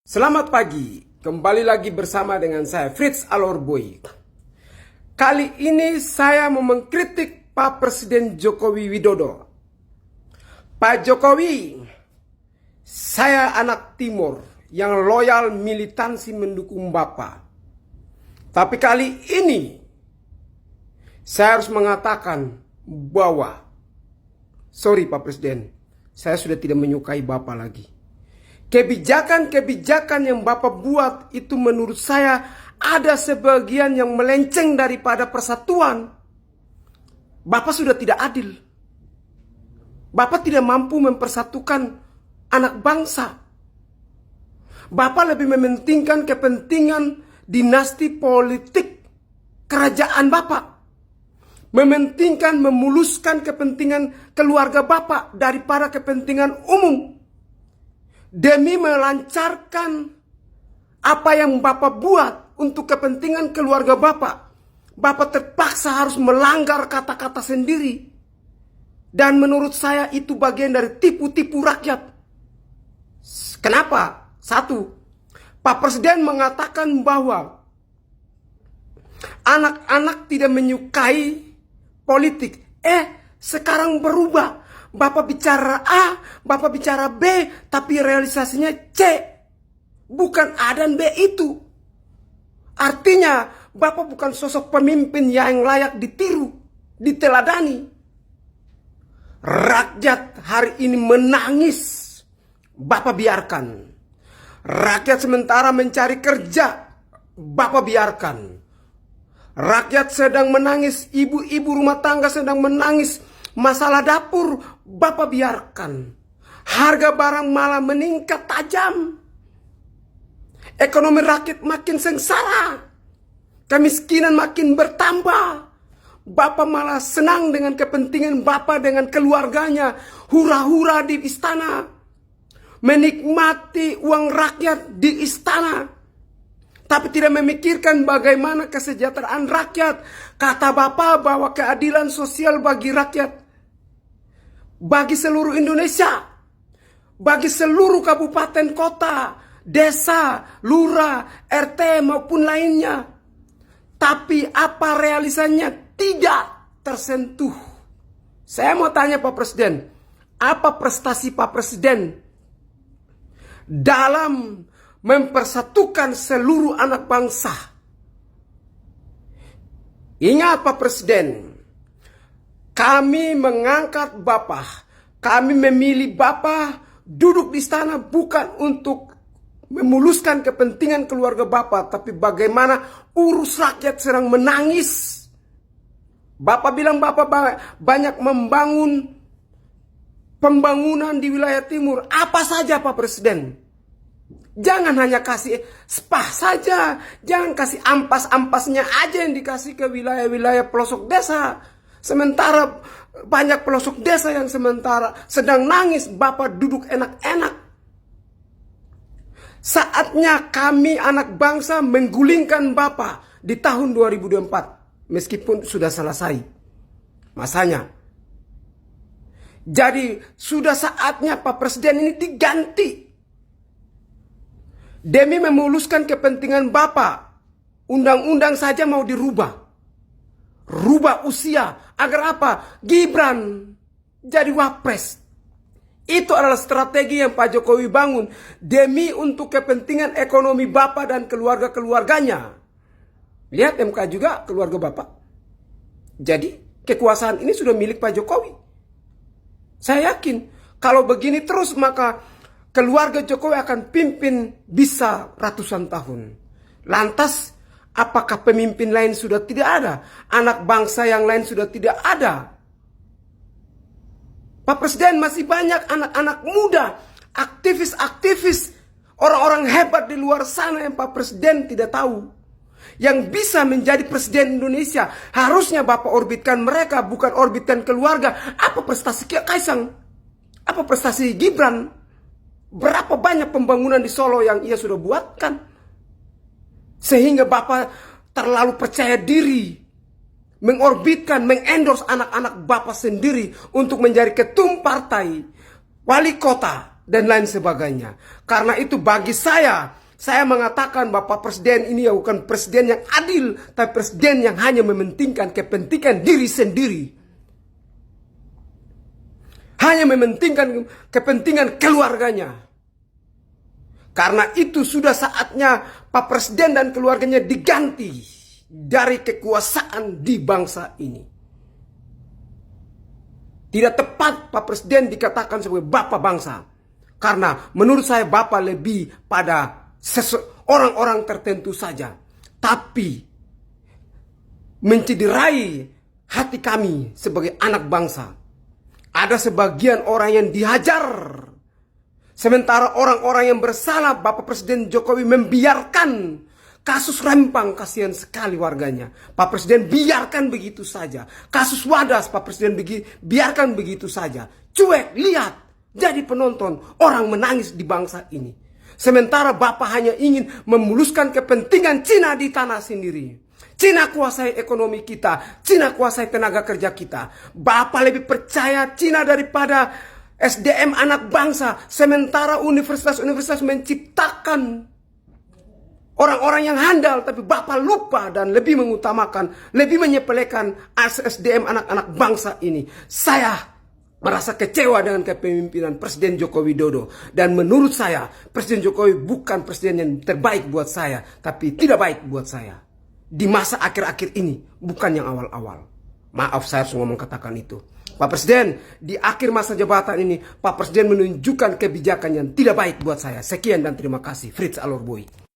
Selamat pagi, kembali lagi bersama dengan saya Fritz Alorboy. Kali ini saya mau mengkritik Pak Presiden Joko Widodo. Pak Jokowi, saya anak Timur yang loyal militansi mendukung Bapak. Tapi kali ini saya harus mengatakan bahwa sorry Pak Presiden, saya sudah tidak menyukai Bapak lagi. Kebijakan-kebijakan yang Bapak buat itu menurut saya ada sebagian yang melenceng daripada persatuan. Bapak sudah tidak adil. Bapak tidak mampu mempersatukan anak bangsa. Bapak lebih mementingkan kepentingan dinasti politik kerajaan Bapak. Mementingkan, memuluskan kepentingan keluarga Bapak daripada kepentingan umum. Demi melancarkan apa yang Bapak buat untuk kepentingan keluarga Bapak, Bapak terpaksa harus melanggar kata-kata sendiri. Dan menurut saya itu bagian dari tipu-tipu rakyat. Kenapa? Satu, Pak Presiden mengatakan bahwa anak-anak tidak menyukai politik. Sekarang berubah. Bapak bicara A, Bapak bicara B, tapi realisasinya C. Bukan A dan B itu. Artinya, Bapak bukan sosok pemimpin yang layak ditiru, diteladani. Rakyat hari ini menangis, Bapak biarkan. Rakyat sementara mencari kerja, Bapak biarkan. Rakyat sedang menangis, ibu-ibu rumah tangga sedang menangis, masalah dapur, Bapak biarkan. Harga barang malah meningkat tajam. Ekonomi rakyat makin sengsara. Kemiskinan makin bertambah. Bapak malah senang dengan kepentingan Bapak dengan keluarganya. Hura-hura di istana. Menikmati uang rakyat di istana. Tapi tidak memikirkan bagaimana kesejahteraan rakyat. Kata Bapak bahwa keadilan sosial bagi rakyat, bagi seluruh Indonesia, bagi seluruh kabupaten kota, desa, lurah, RT maupun lainnya. Tapi apa realisasinya tidak tersentuh. Saya mau tanya Pak Presiden, apa prestasi Pak Presiden dalam mempersatukan seluruh anak bangsa? Ingat Pak Presiden, kami mengangkat Bapak, kami memilih Bapak duduk di istana bukan untuk memuluskan kepentingan keluarga Bapak, tapi bagaimana urus rakyat sedang menangis. Bapak bilang Bapak banyak membangun pembangunan di wilayah timur. Apa saja Pak Presiden? Jangan hanya kasih spa saja, jangan kasih ampas-ampasnya aja yang dikasih ke wilayah-wilayah pelosok desa. Sementara banyak pelosok desa yang sementara sedang nangis, Bapak duduk enak-enak. Saatnya kami anak bangsa menggulingkan Bapak di tahun 2024. Meskipun sudah selesai masanya. Jadi sudah saatnya Pak Presiden ini diganti. Demi memuluskan kepentingan Bapak, undang-undang saja mau dirubah. Rubah usia, agar apa? Gibran jadi wapres. Itu adalah strategi yang Pak Jokowi bangun demi untuk kepentingan ekonomi Bapak dan keluarga-keluarganya. Lihat MK juga keluarga Bapak. Jadi kekuasaan ini sudah milik Pak Jokowi. Saya yakin kalau begini terus maka keluarga Jokowi akan pimpin bisa ratusan tahun. Lantas apakah pemimpin lain sudah tidak ada? Anak bangsa yang lain sudah tidak ada? Pak Presiden masih banyak anak-anak muda, aktivis-aktivis, orang-orang hebat di luar sana yang Pak Presiden tidak tahu. Yang bisa menjadi Presiden Indonesia. Harusnya Bapak orbitkan mereka, bukan orbitkan keluarga. Apa prestasi Kaisang? Apa prestasi Gibran? Berapa banyak pembangunan di Solo yang ia sudah buatkan? Sehingga Bapak terlalu percaya diri mengorbitkan, mengendorse anak-anak Bapak sendiri untuk menjadi ketum partai, wali kota, dan lain sebagainya. Karena itu bagi saya mengatakan Bapak Presiden ini bukan presiden yang adil, tapi presiden yang hanya mementingkan kepentingan diri sendiri. Hanya mementingkan kepentingan keluarganya. Karena itu sudah saatnya Pak Presiden dan keluarganya diganti dari kekuasaan di bangsa ini. Tidak tepat Pak Presiden dikatakan sebagai bapak bangsa. Karena menurut saya bapak lebih pada orang-orang tertentu saja. Tapi mencederai hati kami sebagai anak bangsa. Ada sebagian orang yang dihajar. Sementara orang-orang yang bersalah, Bapak Presiden Jokowi membiarkan kasus Rempang, kasihan sekali warganya. Pak Presiden biarkan begitu saja. Kasus Wadas, Pak Presiden biarkan begitu saja. Cuek, lihat, jadi penonton, orang menangis di bangsa ini. Sementara Bapak hanya ingin memuluskan kepentingan Cina di tanah sendiri. Cina kuasai ekonomi kita, Cina kuasai tenaga kerja kita. Bapak lebih percaya Cina daripada SDM anak bangsa, sementara universitas-universitas menciptakan orang-orang yang handal, tapi Bapak lupa dan lebih mengutamakan, lebih menyepelekan SDM anak-anak bangsa ini. Saya merasa kecewa dengan kepemimpinan Presiden Joko Widodo. Dan menurut saya, Presiden Jokowi bukan presiden yang terbaik buat saya, tapi tidak baik buat saya. Di masa akhir-akhir ini, bukan yang awal-awal. Maaf saya harus ngomong katakan itu. Pak Presiden, di akhir masa jabatan ini, Pak Presiden menunjukkan kebijakan yang tidak baik buat saya. Sekian dan terima kasih. Fritz Alorboy.